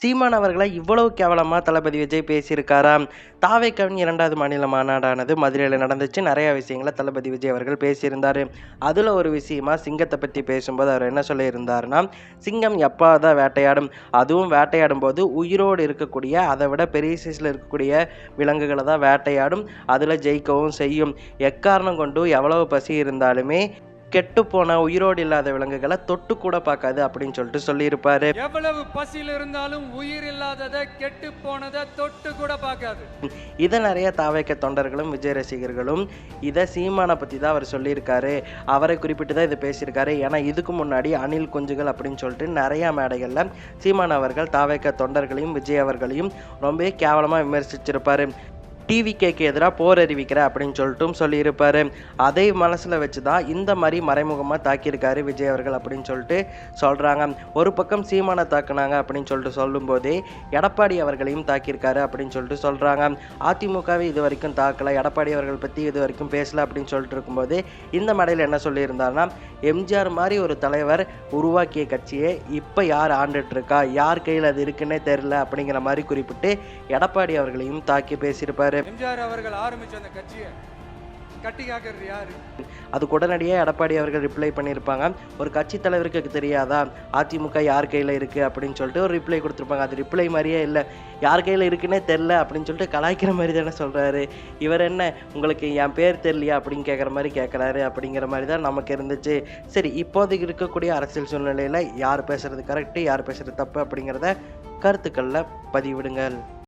சீமான் அவர்களை இவ்வளவு கேவலமா தளபதி விஜய் பேசியிருக்காராம். தாவேக்காவின் 2வது மாநில மாநாடானது மதுரையில் நடந்துச்சு. நிறைய விஷயங்களை தளபதி விஜய் அவர்கள் பேசியிருந்தாரு. அதுல ஒரு விஷயமா சிங்கத்தை பத்தி பேசும்போது அவர் என்ன சொல்லியிருந்தாருன்னா, சிங்கம் எப்பாவதான் வேட்டையாடும், அதுவும் வேட்டையாடும் போது உயிரோடு இருக்கக்கூடிய அதை விட பெரிய சைஸ்ல இருக்கக்கூடிய விலங்குகளை தான் வேட்டையாடும், அதுல ஜெயிக்கவும் செய்யும். எக்காரணம் கொண்டு எவ்வளவு பசி இருந்தாலுமே கெட்டுப்போன உயிரோடு இல்லாத விலங்குகளை தொட்டு கூட பார்க்காது அப்படின்னு சொல்லிட்டு சொல்லியிருப்பாரு. எவ்வளவு பசியில் இருந்தாலும் உயிர் இல்லாததை கெட்டு போனதை தொட்டு கூட பார்க்காது. இதை நிறைய தாவேக்க தொண்டர்களும் விஜய் ரசிகர்களும் இதை சீமானை பற்றி தான் அவர் சொல்லியிருக்காரு. அவரை குறிப்பிட்டு தான் இதை பேசியிருக்காரு. ஏன்னா இதுக்கு முன்னாடி அணில் குஞ்சுகள் அப்படின்னு சொல்லிட்டு நிறைய மேடைகளில் சீமான் அவர்கள் தாவேக்க தொண்டர்களையும் விஜய் அவர்களையும் ரொம்ப கேவலமாக விமர்சிச்சிருப்பாரு. டிவிகேக்கு எதிராக போர் அறிவிக்கிற அப்படின்னு சொல்லிட்டும் சொல்லியிருப்பாரு. அதை மனசில் வச்சு தான் இந்த மாதிரி மறைமுகமாக தாக்கியிருக்காரு விஜய் அவர்கள் அப்படின்னு சொல்லிட்டு சொல்கிறாங்க. ஒரு பக்கம் சீமானை தாக்குனாங்க அப்படின்னு சொல்லிட்டு சொல்லும்போதே எடப்பாடி அவர்களையும் தாக்கியிருக்காரு அப்படின்னு சொல்லிட்டு சொல்கிறாங்க. அதிமுகவை இது வரைக்கும் தாக்கலை, எடப்பாடி அவர்கள் பற்றி இது வரைக்கும் பேசலை அப்படின்னு சொல்லிட்டு இருக்கும்போது இந்த மேடையில் என்ன சொல்லியிருந்தாருன்னா, எம்ஜிஆர் மாதிரி ஒரு தலைவர் உருவாக்கிய கட்சியை இப்போ யார் ஆண்டுட்டு இருக்கா, யார் கையில் அது இருக்குன்னே தெரியல அப்படிங்கிற மாதிரி குறிப்பிட்டு எடப்பாடி அவர்களையும் தாக்கி பேசியிருப்பாரு. எம்ஜிஆர் அவர்கள் ஆரம்பிச்ச அந்த கட்சியை கட்டி காக்கிறது யாரு? அதுக்கு உடனடியாக எடப்பாடி அவர்கள் ரிப்ளை பண்ணியிருப்பாங்க, ஒரு கட்சி தலைவருக்கு தெரியாதா அதிமுக யார் கையில் இருக்குது அப்படின்னு சொல்லிட்டு ஒரு ரிப்ளை கொடுத்துருப்பாங்க. அது ரிப்ளை மாதிரியே இல்லை, யார் கையில் இருக்குன்னே தெரில அப்படின்னு சொல்லிட்டு கலாய்க்கிற மாதிரி தானே சொல்கிறாரு. இவர் என்ன உங்களுக்கு என் பேர் தெரியலையா அப்படின்னு கேட்குற மாதிரி கேட்குறாரு அப்படிங்கிற மாதிரி தான் நமக்கு இருந்துச்சு. சரி, இப்போதைக்கு இருக்கக்கூடிய அரசியல் சூழ்நிலையில் யார் பேசுகிறது கரெக்டு, யார் பேசுகிறது தப்பு அப்படிங்கிறத கருத்துக்களில் பதிவிடுங்கள்.